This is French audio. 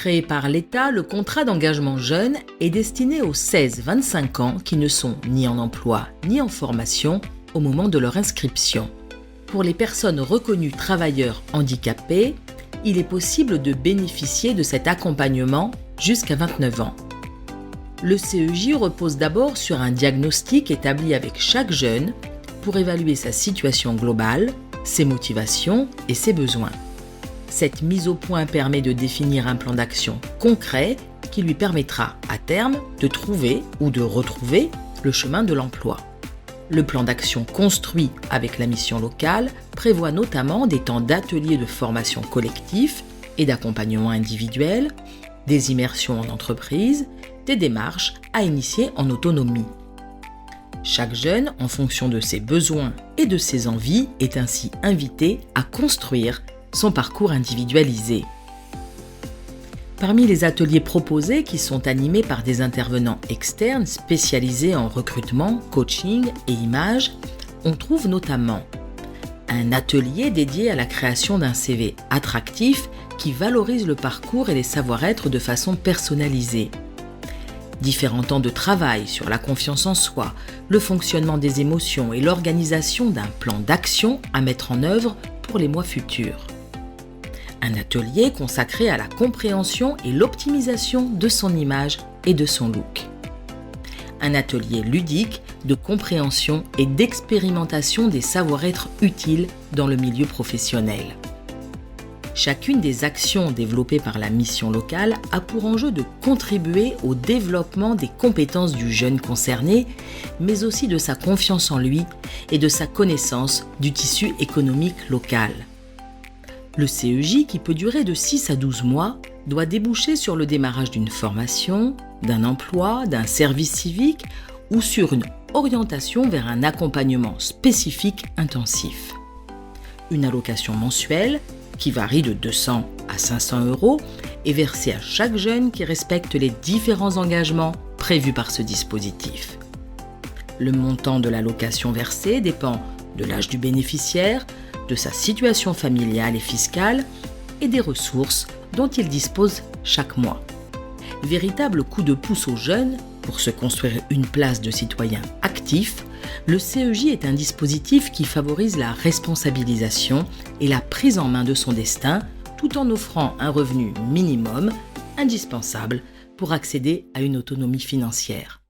Créé par l'État, le contrat d'engagement jeune est destiné aux 16-25 ans qui ne sont ni en emploi ni en formation au moment de leur inscription. Pour les personnes reconnues travailleurs handicapés, il est possible de bénéficier de cet accompagnement jusqu'à 29 ans. Le CEJ repose d'abord sur un diagnostic établi avec chaque jeune pour évaluer sa situation globale, ses motivations et ses besoins. Cette mise au point permet de définir un plan d'action concret qui lui permettra, à terme, de trouver ou de retrouver le chemin de l'emploi. Le plan d'action construit avec la mission locale prévoit notamment des temps d'ateliers de formation collectif et d'accompagnement individuel, des immersions en entreprise, des démarches à initier en autonomie. Chaque jeune, en fonction de ses besoins et de ses envies, est ainsi invité à construire son parcours individualisé. Parmi les ateliers proposés qui sont animés par des intervenants externes spécialisés en recrutement, coaching et image, on trouve notamment un atelier dédié à la création d'un CV attractif qui valorise le parcours et les savoir-être de façon personnalisée. Différents temps de travail sur la confiance en soi, le fonctionnement des émotions et l'organisation d'un plan d'action à mettre en œuvre pour les mois futurs. Un atelier consacré à la compréhension et l'optimisation de son image et de son look. Un atelier ludique de compréhension et d'expérimentation des savoir-être utiles dans le milieu professionnel. Chacune des actions développées par la mission locale a pour enjeu de contribuer au développement des compétences du jeune concerné, mais aussi de sa confiance en lui et de sa connaissance du tissu économique local. Le CEJ, qui peut durer de 6 à 12 mois, doit déboucher sur le démarrage d'une formation, d'un emploi, d'un service civique ou sur une orientation vers un accompagnement spécifique intensif. Une allocation mensuelle, qui varie de 200 à 500 € est versée à chaque jeune qui respecte les différents engagements prévus par ce dispositif. Le montant de l'allocation versée dépend de l'âge du bénéficiaire, de sa situation familiale et fiscale et des ressources dont il dispose chaque mois. Véritable coup de pouce aux jeunes pour se construire une place de citoyen actif, le CEJ est un dispositif qui favorise la responsabilisation et la prise en main de son destin tout en offrant un revenu minimum indispensable pour accéder à une autonomie financière.